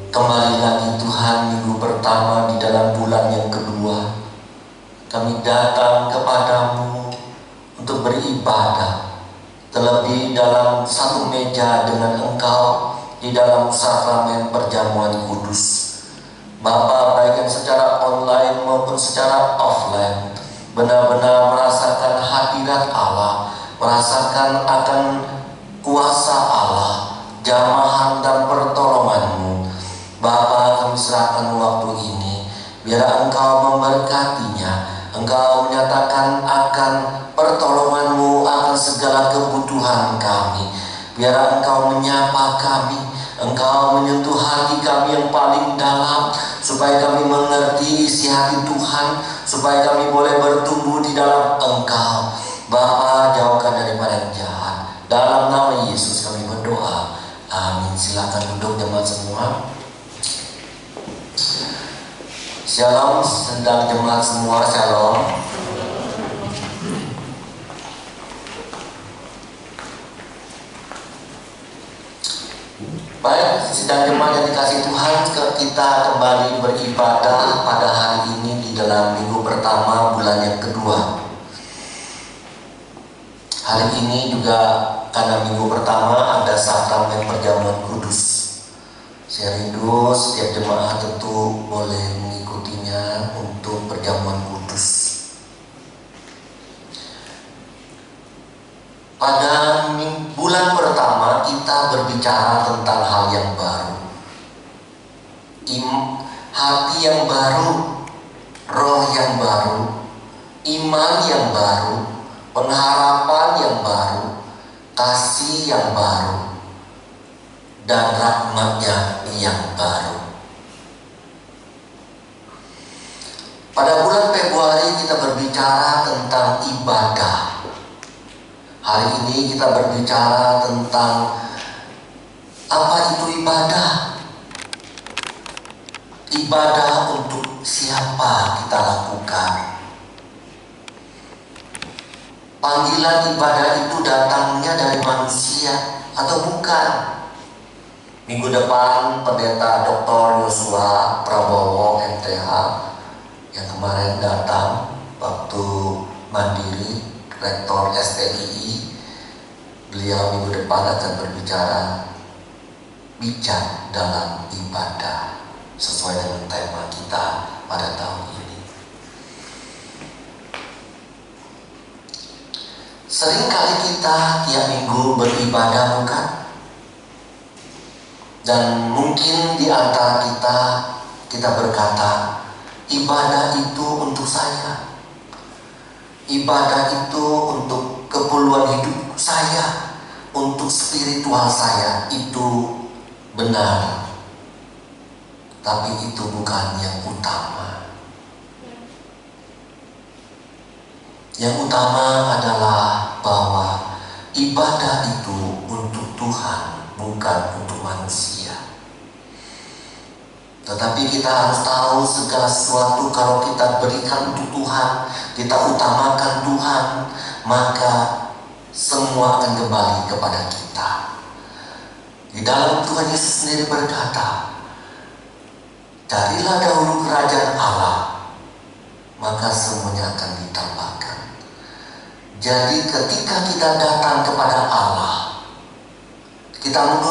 Kembali lagi Tuhan, minggu pertama di dalam bulan yang kedua. Kami datang kepadamu untuk beribadah, terlebih dalam satu meja dengan Engkau di dalam sakramen perjamuan kudus. Bapa, baik yang secara online maupun secara offline, benar-benar merasakan hadirat Allah, merasakan akan kuasa Allah, jamahan dan pertolongan-Mu. Bapa, kami serahkan waktu ini, biar Engkau memberkatinya. Engkau menyatakan akan pertolongan-Mu akan segala kebutuhan kami. Biar Engkau menyapa kami, Engkau menyentuh hati kami yang paling dalam, supaya kami mengerti isi hati Tuhan, supaya kami boleh bertumbuh di dalam Engkau. Bapa, jauhkan daripada yang jahat. Dalam nama Yesus kami berdoa. Amin. Silakan duduk jemaat semua. Shalom, sedang jemaat semua, shalom. Baik, sedang jemaat yang dikasih Tuhan, kita kembali beribadah pada hari ini di dalam minggu pertama bulan yang kedua. Hari ini juga karena minggu pertama ada sakramen perjamuan kudus. Saya rindu setiap jemaat tentu boleh mengikutinya untuk perjamuan kudus. Pada bulan pertama kita berbicara tentang hal yang baru, hati yang baru, roh yang baru, iman yang baru, pengharapan yang baru, kasih yang baru, dan rahmat-Nya yang baru. Pada bulan Februari kita berbicara tentang ibadah. Hari ini kita berbicara tentang apa itu ibadah. Ibadah untuk siapa kita lakukan? Panggilan ibadah itu datangnya dari manusia atau bukan? Minggu depan Pendeta Dr. Yosua Prabowo MTH yang kemarin datang waktu Mandiri, Rektor STII, beliau minggu depan akan berbicara bijak dalam ibadah sesuai dengan tema kita pada tahun ini. Seringkali kita tiap minggu beribadah, bukan? Dan mungkin di antara kita berkata, ibadah itu untuk saya, ibadah itu untuk keperluan hidup saya, untuk spiritual saya. Itu benar, tapi itu bukan yang utama. Yang utama adalah bahwa ibadah itu untuk Tuhan, bukan untuk manusia. Tetapi kita harus tahu segala sesuatu kalau kita berikan untuk Tuhan, kita utamakan Tuhan, maka semua akan kembali kepada kita. Di dalam Tuhan Yesus sendiri berkata, carilah dahulu kerajaan Allah, maka semuanya akan ditambahkan. Jadi ketika kita datang kepada Allah, kita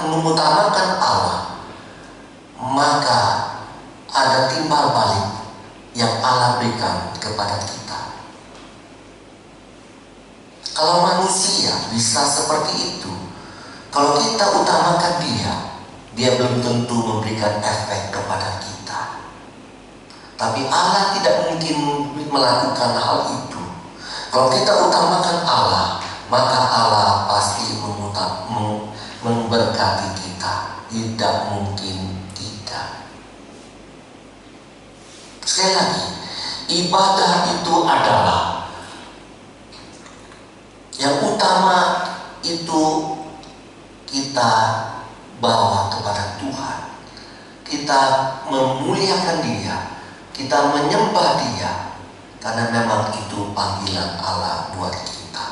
mengutamakan Allah, maka ada timbal balik yang Allah berikan kepada kita. Kalau manusia bisa seperti itu, kalau kita utamakan dia belum tentu memberikan efek kepada kita. Tapi Allah tidak mungkin melakukan hal itu. Kalau kita utamakan Allah, maka Allah pasti memberkati kita. Tidak mungkin tidak. Sekali lagi, ibadah itu adalah yang utama, itu kita bawa kepada Tuhan. Kita memuliakan Dia, kita menyembah Dia, karena memang itu panggilan Allah buat kita.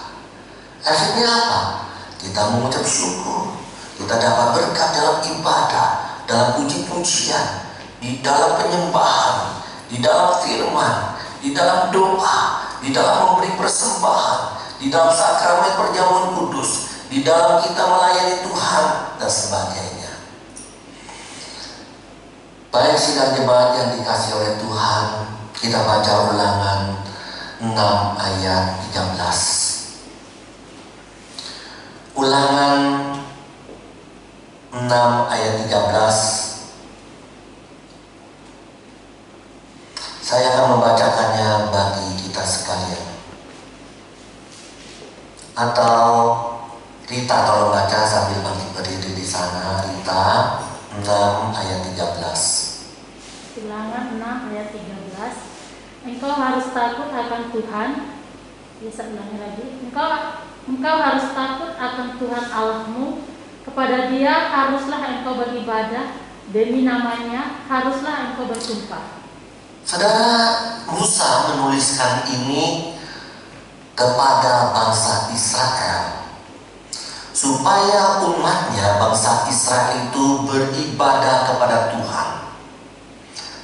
Efeknya apa? Kita mengucap syukur, kita dapat berkat dalam ibadah, dalam puji-pujian, di dalam penyembahan, di dalam firman, di dalam doa, di dalam memberi persembahan, di dalam sakramen perjamuan kudus, di dalam kita melayani Tuhan dan sebagainya. Baik sidang jemaat yang dikasihi oleh Tuhan, kita baca Ulangan 6 ayat 13. Ulangan 6 ayat 13. Saya akan membacakannya bagi kita sekalian. Atau Rita tolong baca sambil bangkit berdiri di sana. Rita 6 ayat 13. Ulangan 6 ayat 13. Engkau harus takut akan Tuhan. Bisa ulangi lagi. Engkau harus takut akan Tuhan Allahmu. Kepada Dia haruslah engkau beribadah. Demi namanya haruslah engkau bersumpah. Saudara, Musa menuliskan ini kepada bangsa Israel supaya umatnya, bangsa Israel itu beribadah kepada Tuhan.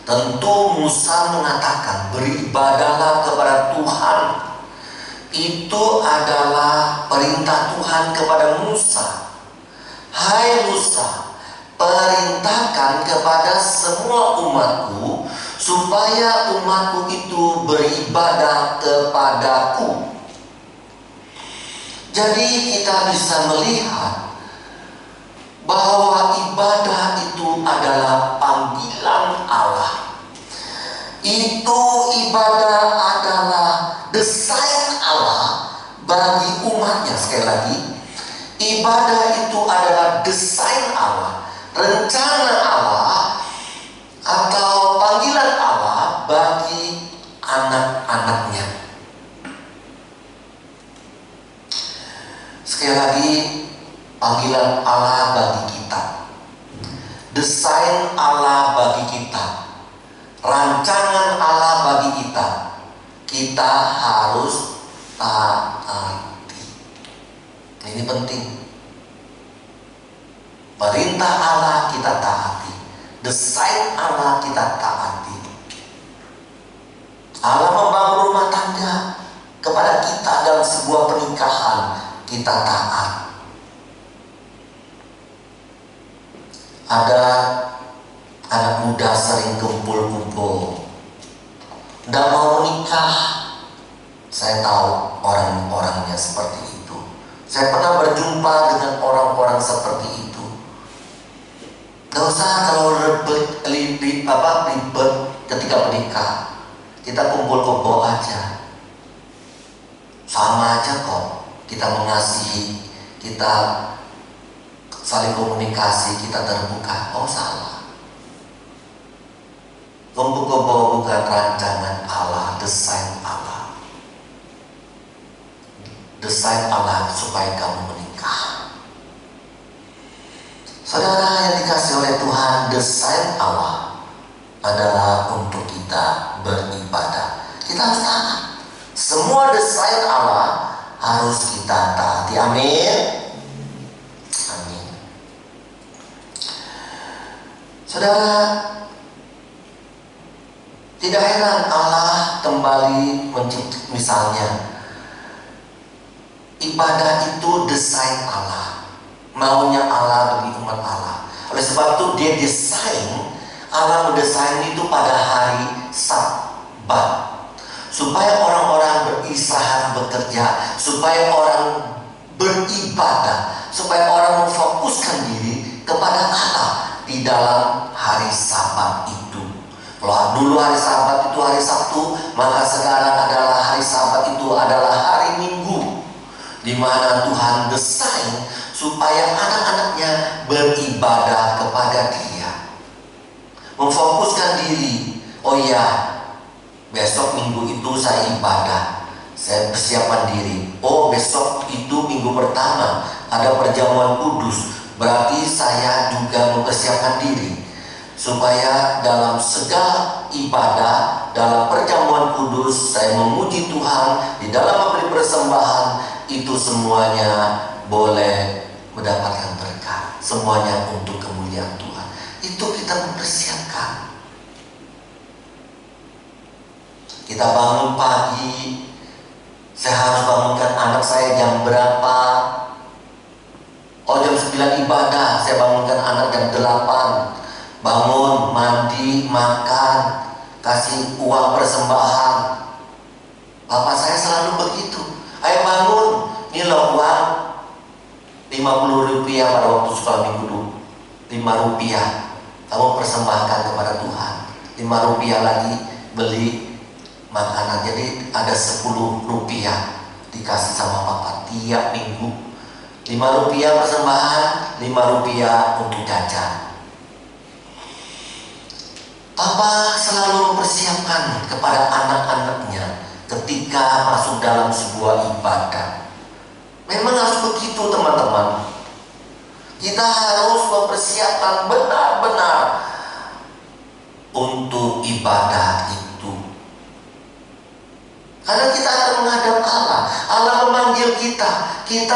Tentu Musa mengatakan beribadahlah kepada Tuhan. Itu adalah perintah Tuhan kepada Musa. Hai Musa, perintahkan kepada semua umatku supaya umatku itu beribadah kepadaku. Jadi kita bisa melihat bahwa ibadah itu adalah panggilan Allah. Itu ibadah adalah desain Allah bagi umatnya. Sekali lagi, ibadah itu adalah desain Allah, rencana Allah atau panggilan Allah bagi anak-anaknya. Sekali lagi, panggilan Allah bagi kita, desain Allah bagi kita, rancangan Allah bagi kita. Kita harus taati. Ini penting. Perintah Allah kita taati, desain Allah kita taati. Allah membangun rumah tangga kepada kita dalam sebuah pernikahan, kita taat. Ada anak muda sering kumpul-kumpul, tidak mau menikah. Saya tahu orang-orangnya seperti itu. Saya pernah berjumpa dengan orang-orang seperti itu. Gak usah kalau ribet ketika menikah. Kita kumpul-kumpul aja. Sama aja kok. Kita mengasihi, kita saling komunikasi, kita terbuka. Oh salah. Kumpul-kumpul bukan rancangan Allah, desain Allah. Desain Allah supaya kamu menikah. Saudara yang dikasih oleh Tuhan, desain Allah adalah untuk kita beribadah. Kita harus taat. Semua desain Allah harus kita taati. Amin. Amin. Saudara, tidak heran Allah kembali menciptakan, misalnya ibadah itu desain Allah, maunya Allah bagi umat Allah. Oleh sebab itu dia desain, Allah mendesain itu pada hari Sabat, supaya orang-orang beristirahat bekerja, supaya orang beribadah, supaya orang memfokuskan diri kepada Allah di dalam hari Sabat itu. Kalau dulu hari Sabat itu hari Sabtu, maka sekarang adalah hari Sabat itu adalah hari Minggu, di mana Tuhan desain supaya anak-anaknya beribadah kepada Dia, memfokuskan diri. Oh ya, besok Minggu itu saya ibadah, saya persiapan diri. Oh besok itu Minggu pertama ada perjamuan kudus, berarti saya juga mempersiapkan diri supaya dalam segala ibadah, dalam perjamuan kudus, saya memuji Tuhan, di dalam memberi persembahan, itu semuanya boleh mendapatkan berkat, semuanya untuk kemuliaan Tuhan. itu kita mempersiapkan. Kita bangun pagi, saya harus bangunkan anak saya jam berapa? Oh, jam 9 ibadah, saya bangunkan anak jam 8. Bangun, mandi, makan, kasih uang persembahan. Bapak saya selalu begitu. Ayo bangun, ini loh uang 50 rupiah pada waktu sekolah minggu dulu. 5 rupiah kamu persembahkan kepada Tuhan. 5 rupiah lagi beli makanan. Jadi ada 10 rupiah dikasih sama Papa tiap minggu. 5 rupiah persembahan, 5 rupiah untuk jajan. Papa selalu mempersiapkan kepada anak-anaknya ketika masuk dalam sebuah ibadah. Memang harus begitu, teman-teman. Kita harus mempersiapkan benar-benar untuk ibadah itu. Karena kita akan menghadap Allah. Allah memanggil kita. Kita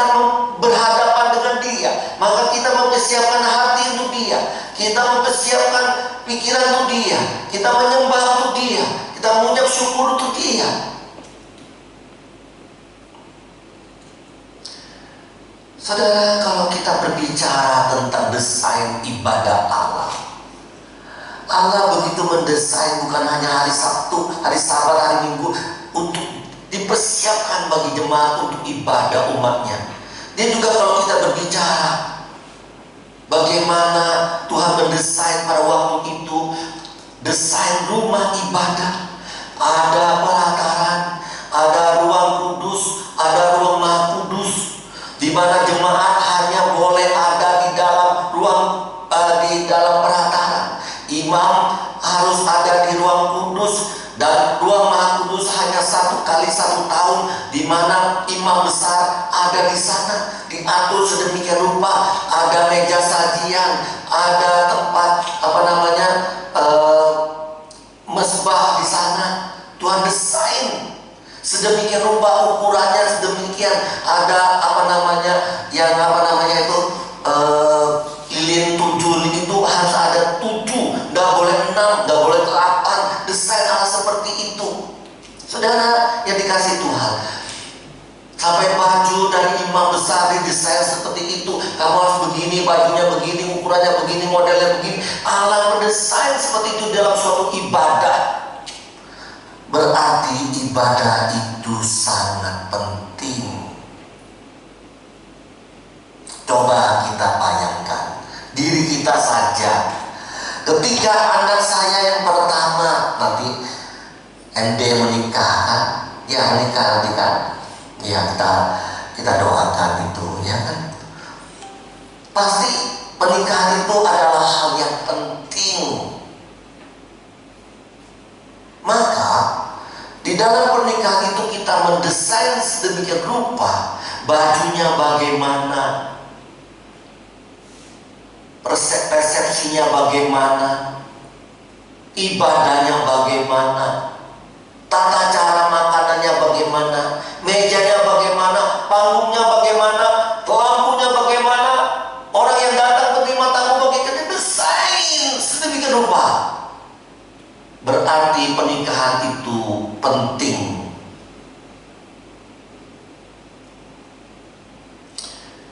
berhadapan dengan Dia. Maka kita mempersiapkan hati untuk Dia. Kita mempersiapkan pikiran untuk Dia. Kita menyembah untuk Dia. Kita mengucap syukur untuk Dia. Saudara, kalau kita berbicara tentang desain ibadah Allah, Allah begitu mendesain bukan hanya hari Sabtu, hari Sabat, hari Minggu untuk dipersiapkan bagi jemaat untuk ibadah umatnya. Dia juga kalau kita berbicara bagaimana Tuhan mendesain pada waktu itu, desain rumah ibadah, ada pelataran, ada ruang kudus, ada ruang maha kudus, di mana jemaat hanya boleh ada di dalam ruang di dalam pelataran. Imam harus ada di ruang kudus, dan ruang maha kudus hanya 1 kali 1 tahun, di mana imam besar ada di sana. Diatur sedemikian rupa, ada meja sajian, ada tempat mesbah di sana. Tuhan desain sedemikian rupa, ukurannya sedemikian. Ada lilin 7 itu harus ada 7, nggak boleh 6, nggak boleh 8. Desain Allah seperti itu. Saudara yang dikasih Tuhan, sampai baju dari imam besar didesain seperti itu. Kamu harus begini, bajunya begini, ukurannya begini, modelnya begini. Allah mendesain seperti itu dalam suatu ibadah. Berarti ibadah itu sangat penting. Coba kita bayangkan diri kita saja. Ketika anak saya yang pertama nanti MD menikah kan? Ya menikah nanti kan? Ya kita doakan itu, ya kan? Pasti pernikahan itu adalah hal yang penting. Maka di dalam pernikahan itu kita mendesain sedemikian rupa, bajunya bagaimana, persepsinya bagaimana, ibadahnya bagaimana, tata cara makanannya bagaimana, mejanya bagaimana, panggungnya bagaimana, lampunya bagaimana, orang yang datang menerima tamu bagaimana, desain sedemikian rupa. Berarti pernikahan itu penting.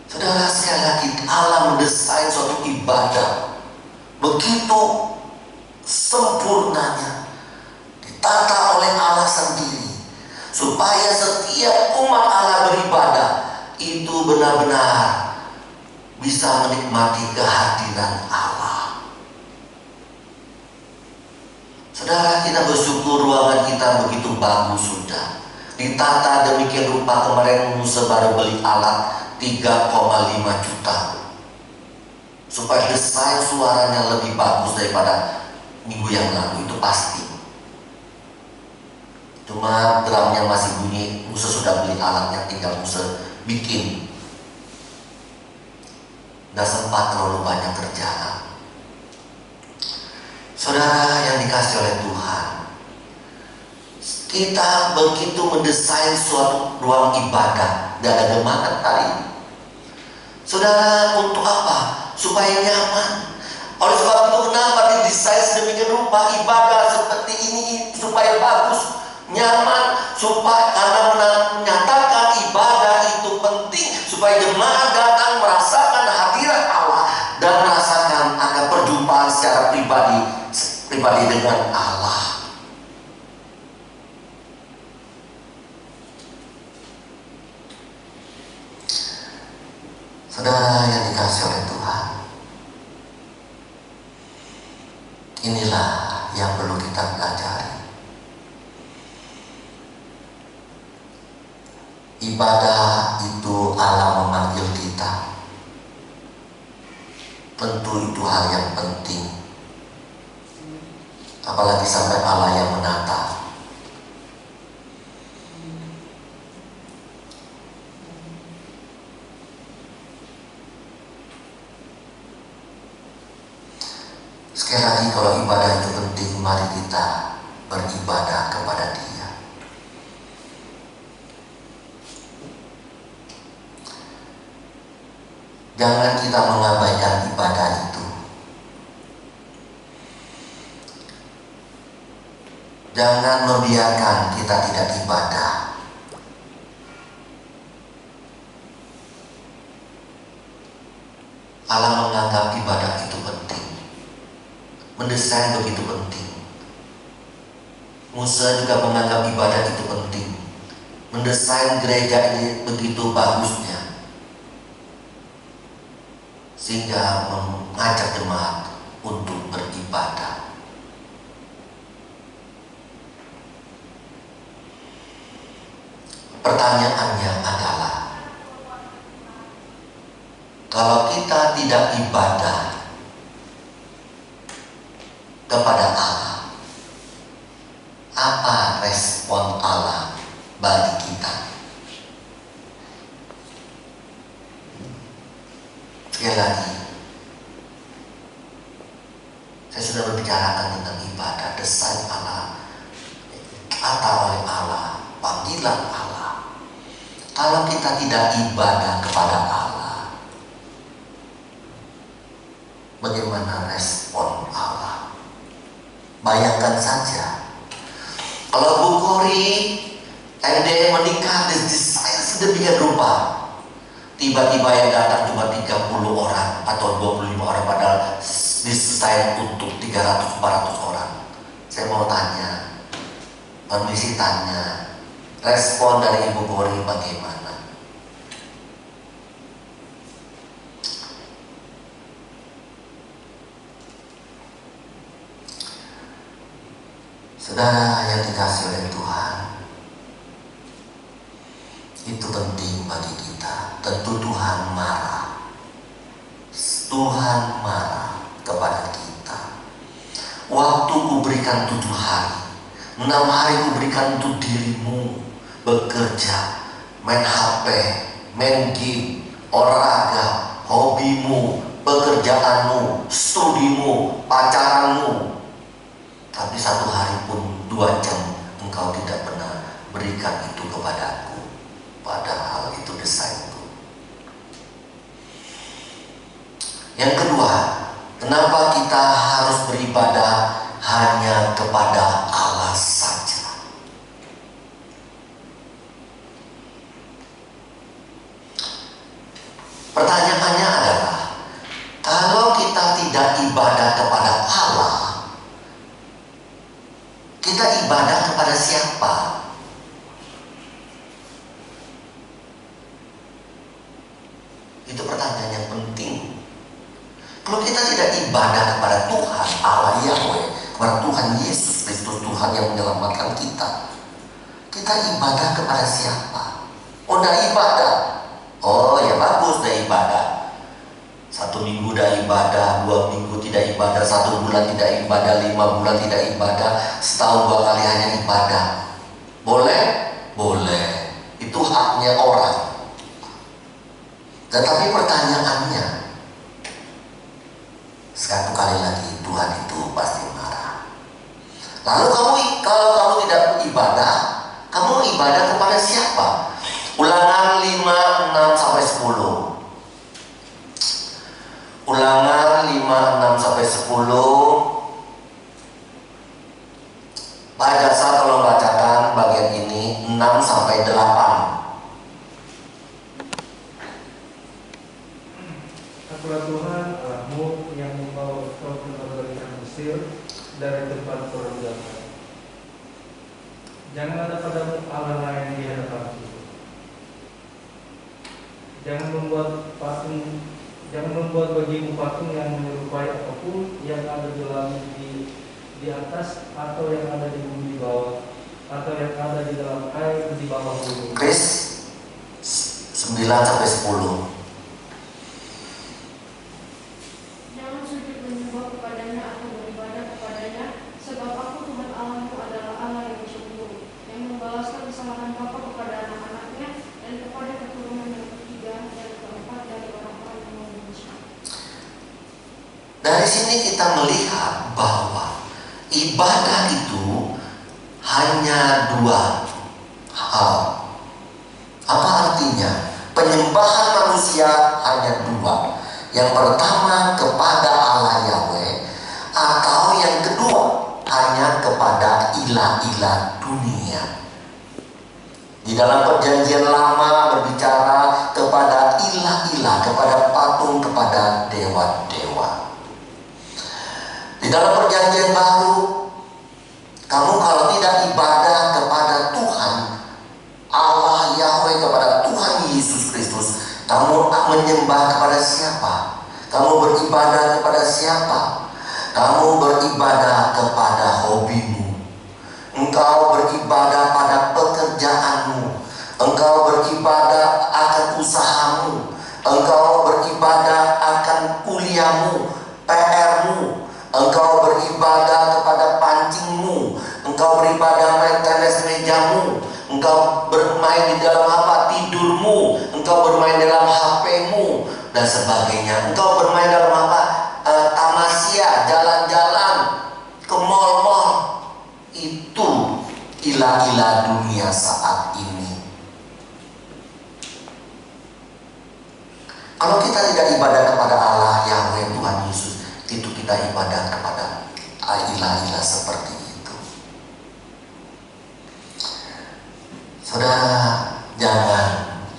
Saudara, sekali lagi Allah mendesain suatu ibadah begitu sempurnanya, ditata oleh Allah sendiri, supaya setiap umat Allah beribadah itu benar-benar bisa menikmati kehadiran Allah. Saudara, kita bersyukur ruangan kita begitu bagus sudah ditata demikian rupa. Kemarin Musa baru beli alat 3,5 juta supaya desain suaranya lebih bagus daripada minggu yang lalu, itu pasti. Cuma drumnya masih bunyi, Musa sudah beli alatnya, tinggal Musa bikin. Nggak sempat terlalu banyak kerjaan. Saudara yang dikasih oleh Tuhan, kita begitu mendesain suatu ruang ibadah. Dan ada semangat kali ini. Saudara, untuk apa? Supaya nyaman. Oleh sebab itu kenapa didesain sedemikian rupa ibadah seperti ini supaya bagus, nyaman, supaya karena menyatakan ibadah itu penting supaya jemaat datang merasakan hadirat Allah dan merasakan akan perjumpaan secara pribadi dengan Allah. Saudara yang dikasihi oleh Tuhan, inilah yang perlu kita pelajari. Ibadah itu Allah memanggil kita. Tentu itu hal yang penting. Apalagi sampai Allah yang menata. Sekali lagi, kalau ibadah itu penting, mari kita beribadah kepada Dia. Jangan kita mengabaikan ibadah itu. Jangan membiarkan kita tidak ibadah. Allah menganggap ibadah itu penting. Mendesain begitu penting. Musa juga menganggap ibadah itu penting. Mendesain gereja ini begitu bagusnya, sehingga mengajak jemaat untuk beribadah. Pertanyaannya adalah, kalau kita tidak ibadah kepada Allah, apa respon Allah bagi kita? Sekali lagi, saya sudah berbicarakan tentang ibadah, desain Allah, kata oleh Allah, panggilan Allah. Kalau kita tidak ibadah kepada Allah, bagaimana respon Allah? Bayangkan saja, kalau Bu Kori LDM menikah desain sedemikian rupa, tiba-tiba yang datang cuma 30 orang atau 25 orang, padahal desain untuk 300-400 orang. Saya mau tanya, permisi tanya, respon dari Ibu Kori bagaimana? Saudara yang dikasihi oleh Tuhan, itu penting bagi kita. Tentu Tuhan marah. Tuhan marah kepada kita. Waktu kuberikan 7 hari, 6 hari kuberikan untuk dirimu bekerja, main HP, main game, olahraga, hobimu, pekerjaanmu, studimu, pacaranmu. Tapi 1 hari pun 2 jam engkau tidak pernah berikan itu kepadaku. Padahal itu desainku. Yang kedua, kenapa kita harus beribadah hanya kepada Allah saja? Pertanyaannya adalah, kalau kita tidak ibadah kepada Allah, kita ibadah kepada siapa? Itu pertanyaan yang penting. Kalau kita tidak ibadah kepada Tuhan Allah Yahweh, kepada Tuhan Yesus Kristus, Tuhan yang menyelamatkan kita, kita ibadah kepada siapa? Oh, tidak ibadah. Oh ya bagus, tidak ibadah. 1 minggu tidak ibadah, 2 minggu tidak ibadah, 1 bulan tidak ibadah, 5 bulan tidak ibadah, setahun 2 kali hanya ibadah. Boleh? Boleh. Itu haknya orang. Tetapi pertanyaannya, sekali kali lagi, Tuhan itu pasti marah. Lalu kalau kamu tidak beribadah, kamu ibadah kepada siapa? Ulangan 5, 6 sampai 10. Ulangan 5, 6 6-10. Pak Jasa tolong bacakan bagian ini 6-8. Akulah Tuhan Allahmu yang membawa kau keluar dari tanah Mesir, dari tempat perbudakan. Jangan ada padamu Allah lain di hadapanku. Jangan membuat bagimu patung yang menyerupai apapun yang ada di langit di atas, atau yang ada di bumi di bawah, atau yang ada di dalam air di bawah bumi. Kris 9-10. Jangan sujud menyembah kepadanya atau beribadah kepadanya, sebab aku Tuhan Allahmu adalah Allah yang cemburu, yang membalaskan kesalahan bapa kepada anak-anaknya dan kepada keturunan yang ketiga dan keempat dari orang-orang yang membenci. Dari sini kita melihat bahwa ibadah itu hanya dua hal. Apa artinya? Penyembahan manusia hanya dua. Yang pertama kepada Allah Yahweh, atau yang kedua hanya kepada ilah-ilah dunia. Di dalam perjanjian lama berbicara kepada ilah-ilah, kepada patung, kepada dewa-dewa. Di dalam perjanjian baru, kamu kalau tidak ibadah kepada Tuhan Allah Yahweh, kepada Tuhan Yesus Kristus, kamu menyembah kepada siapa? Kamu beribadah kepada siapa? Kamu beribadah kepada hobimu. Engkau beribadah pada pekerjaanmu. Engkau beribadah akan usahamu. Engkau beribadah akan kuliahmu, PR-mu. Engkau beribadah kepada pancingmu. Engkau beribadah main tenis mejamu. Engkau bermain di dalam apa? Tidurmu. Engkau bermain dalam HP-mu dan sebagainya. Engkau bermain dalam apa? Tamasya, jalan-jalan ke mall-mall. Itu ilah-ilah dunia saat ini. Kalau kita tidak ibadah kepada Allah Yahweh Tuhan Yesus, itu kita ibadah kepada ilah-ilah seperti itu. Saudara, jangan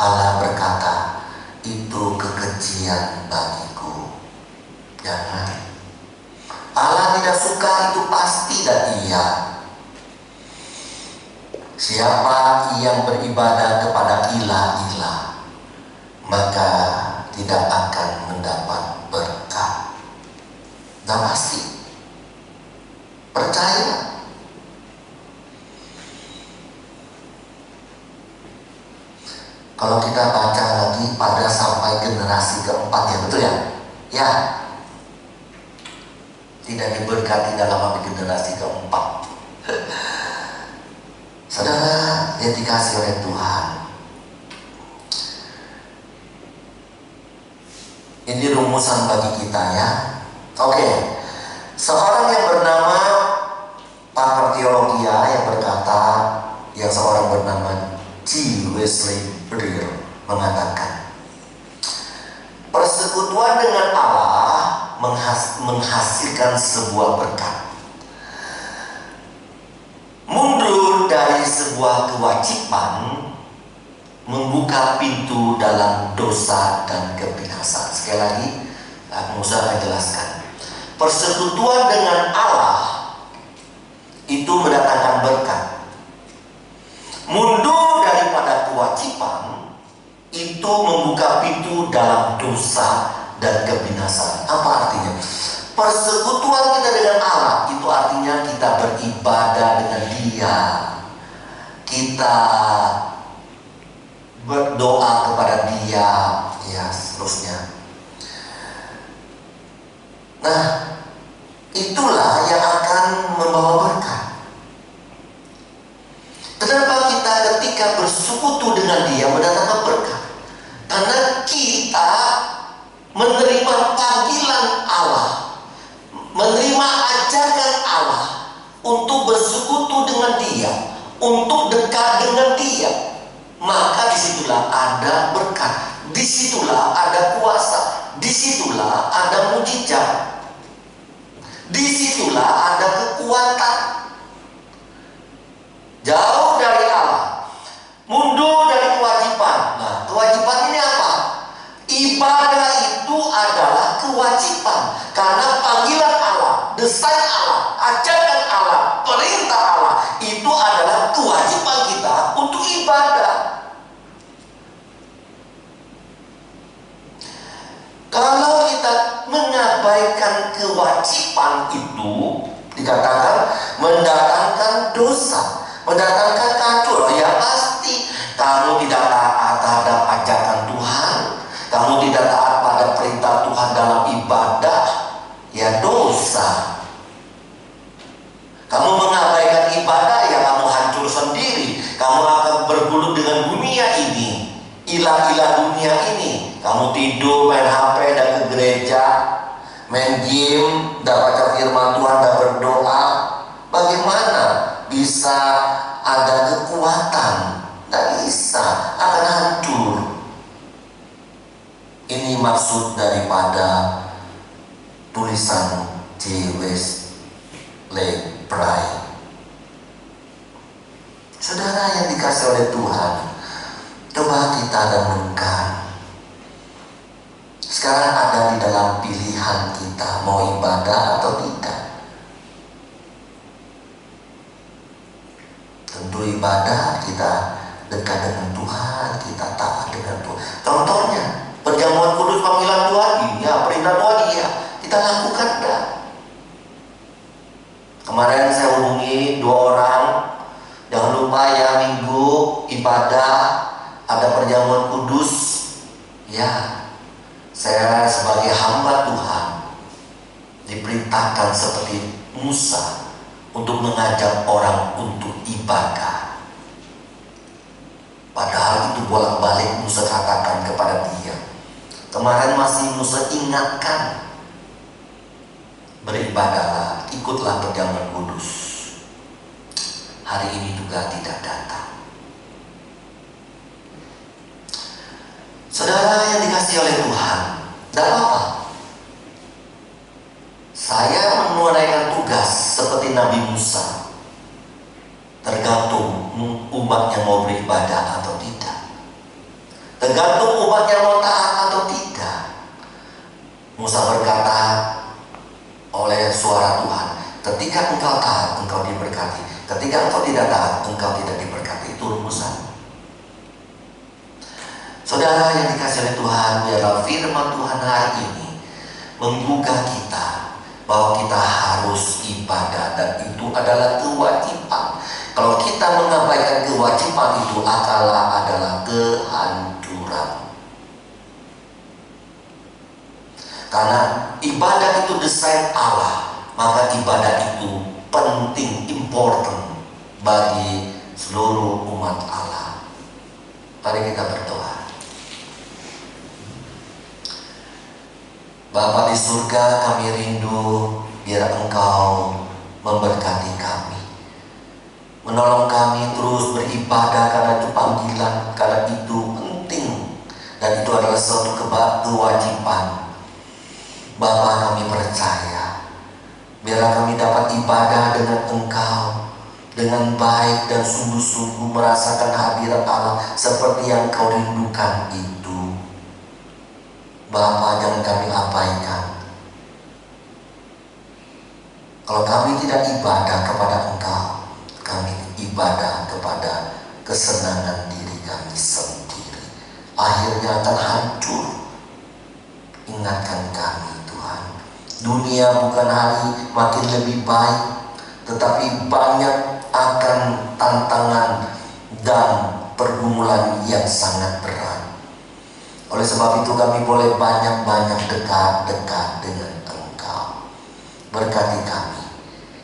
Allah berkata itu kekejian bagiku. Jangan. Allah tidak suka, itu pasti dan iya. Siapa yang beribadah kepada ilah-ilah, maka tidak akan mendapat berkat. Nah, pasti. Percaya. Kalau kita baca lagi pada sampai generasi keempat, ya betul ya? Ya. Tidak diberkati dalam generasi keempat. Saudara yang dikasih oleh Tuhan, ini rumusan bagi kita ya. Oke. Seorang yang bernama pakar teologi yang berkata, yang seorang bernama G. Wesley Breer mengatakan, persekutuan dengan Allah menghasilkan sebuah berkat. Mundur dari sebuah kewajiban membuka pintu dalam dosa dan kebinasaan. Sekali lagi, Musa akan jelaskan. Persekutuan dengan Allah itu mendatangkan berkat. Mundur daripada kewajiban itu membuka pintu dalam dosa dan kebinasaan. Apa artinya? Persekutuan kita dengan Allah itu artinya kita beribadah dengan Dia. Kita berdoa kepada Dia, ya seterusnya. Nah, itulah yang akan membawa berkat. Kenapa kita ketika bersekutu dengan Dia mendatangkan berkat? Karena kita menerima panggilan Allah, menerima ajakan Allah untuk bersekutu dengan Dia, untuk dekat dengan Dia. Maka disitulah ada berkat, disitulah ada kuasa, disitulah ada mujizat. Disitulah ada kekuatan. Jauh dari Allah, mundur dari kewajiban. Nah, kewajiban ini apa? Ibadah itu adalah kewajiban. Karena panggilan Allah, desain Allah, ajakan Allah, perintah Allah, itu adalah kewajiban kita untuk ibadah. Kalau kita mengabaikan kewajiban itu, dikatakan mendatangkan dosa, mendatangkan kacau. Ya pasti kamu tidak taat terhadap ajakan Tuhan, kamu tidak taat pada perintah Tuhan dalam ibadah, ya dosa. Kamu mengabaikan ibadah, ya kamu hancur sendiri. Kamu akan bergulut dengan dunia ini, ilah-ilah dunia ini. Kamu tidur, main HP, dan ke gereja, main game, dan baca firman Tuhan, dan berdoa. Bagaimana bisa ada kekuatan? Tidak bisa, akan hancur. Ini maksud daripada tulisan J. Wesley Pry. Saudara yang dikasih oleh Tuhan, coba kita renungkan. Sekarang ada di dalam pilihan kita mau ibadah atau tidak. Tentu ibadah, kita dekat dengan Tuhan, kita taat dengan Tuhan. Contohnya perjamuan kudus, panggilan Tuhan, iya. Perintah Tuhan, iya. Kita lakukan dah. Kemarin saya hubungi 2 orang. Jangan lupa ya, minggu ibadah ada perjamuan kudus. Ya, saya sebagai hamba Tuhan diperintahkan seperti Musa untuk mengajak orang untuk ibadah. Padahal itu bolak-balik Musa katakan kepada dia. Kemarin masih Musa ingatkan, beribadahlah, ikutlah perjamuan kudus. Hari ini juga tidak datang. Saudara yang dikasihi oleh Tuhan, tidak apa-apa. Saya menunaikan tugas seperti Nabi Musa. Tergantung umatnya mau beribadah atau tidak. Tergantung umatnya mau taat atau tidak. Musa berkata oleh suara Tuhan, ketika engkau taat, engkau diberkati. Ketika engkau tidak taat, engkau tidak diberkati. Itu rumusan. Saudara yang dikasih oleh Tuhan, biarlah firman Tuhan hari ini menggugah kita bahwa kita harus ibadah, dan itu adalah kewajiban. Kalau kita mengabaikan kewajiban itu, adalah kehancuran. Karena ibadah itu desain Allah, maka ibadah itu penting, important bagi seluruh umat Allah. Mari kita berdoa. Bapa di surga, kami rindu biar Engkau memberkati kami, menolong kami terus beribadah, karena itu panggilan, karena itu penting, dan itu adalah suatu kewajiban. Bapa, kami percaya biarlah kami dapat ibadah dengan Engkau dengan baik dan sungguh-sungguh merasakan hadirat Allah seperti yang Kau rindukan itu. Bapa, jangan kami abaikan. Kalau kami tidak ibadah kepada Engkau, kami ibadah kepada kesenangan diri kami sendiri. Akhirnya akan hancur. Ingatkan kami Tuhan, dunia bukan hari makin lebih baik, tetapi banyak akan tantangan dan pergumulan yang sangat berat. Oleh sebab itu kami boleh banyak-banyak dekat-dekat dengan Engkau. Berkati kami.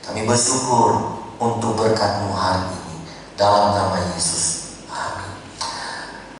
Kami bersyukur untuk berkat-Mu hari ini. Dalam nama Yesus